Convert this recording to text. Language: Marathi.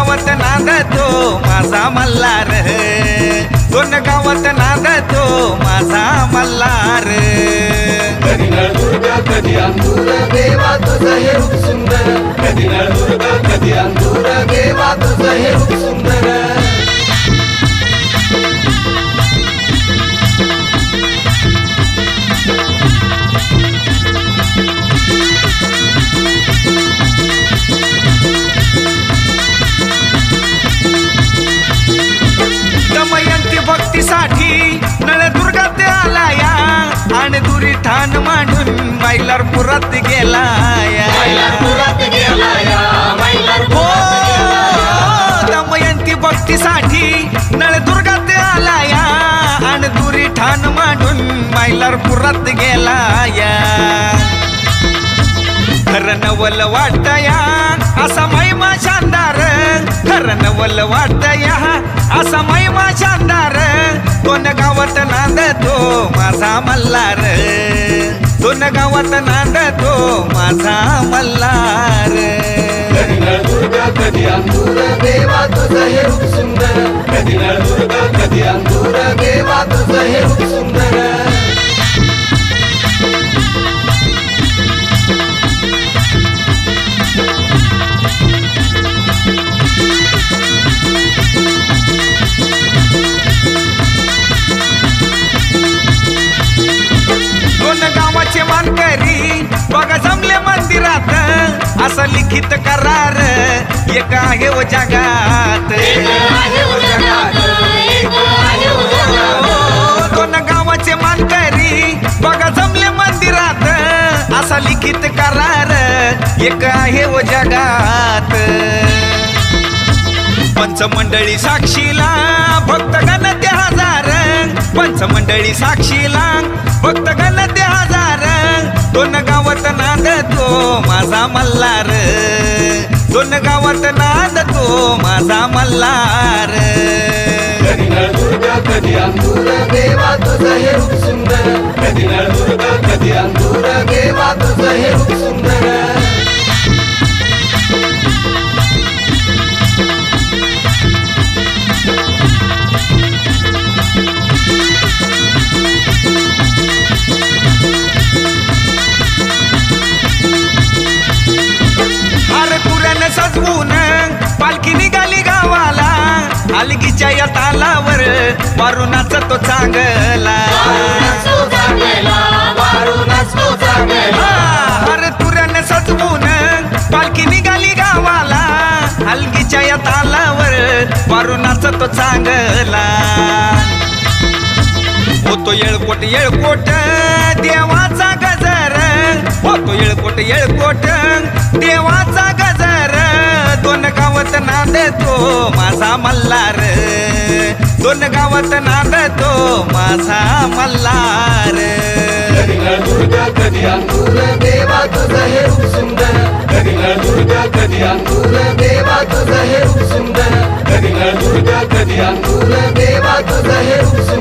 गावात नांदतो माझा मल्हार, दोन गावात नांदतो माझा मल्हार. कधी नळदुर्ग कधी अंधूर देवा तुझं हे रूप सुंदर, कधी नळदुर्ग कधी अंधूर देवा तुझं हे रूप सुंदर. दमयंती भक्तीसाठी नळदुर्गात आलाया, आणि दुरी ठाण मांडून मैलारपुरात गेलाया. हो, दमयंती भक्तीसाठी नळदुर्गात आलाया, आणि दुरी ठाण मांडून मैलारपुरात गेलाया. खरं नवल वाटतया असा महिमा शानदार, खरं नवल वाटतया असा महिमा शानदार. दोन गावात नांदतो माझा मल्हार, दोन गावात नांदतो माझा मल्हार. कधी नळदुर्ग कधी अंधूर देवा तुझं हे रूप सुंदर, कधी नळदुर्ग कधी अंधूर देवा तुझं हे रूप सुंदर. दोन गावाचे मानकरी बघा जमले मंदिरात, असं लिखित करार एक आहे व जगात. दोन गावाचे मानकरी बघा जमले मंदिरात, असा लिखित करार एक आहे व जगात. पंचमंडळी साक्षीला भक्तगण ते हजार, पंचमंडळी साक्षीला भक्तगण ते हजार. दोन गावात नांदतो माझा मल्हार, दोन गावात नांदतो माझा मल्हार. कधी नळदुर्ग कधी अंधूर देवा तुझं हे रूप सुंदर, कधी नळदुर्ग कधी अंधूर देवा तुझं हे रूप सुंदर. सजवून पालखी निघाली गावाला, हलगीच्या या तालावर वारुणाच तो चांगला. हर तुऱ्याने सजवून पालखी निघाली गावाला, हलगीच्या या तालावर वारुणाच तो चांगला. होतो येळकोट येळकोट देवाचा गजर, होतो येळकोट येळकोट देवाचा गजर. दोन गावात नांदतो माझा मल्हार, दोन गावात नांदतो माझा मल्हार. कधी नळदुर्ग कधी अंधूर देवा तुझं हे रूप सुंदर, कधी नळदुर्ग कधी अंधूर देवा तुझं हे रूप सुंदर, कधी नळदुर्ग कधी अंधूर देवा तुझं हे रूप सुंदर.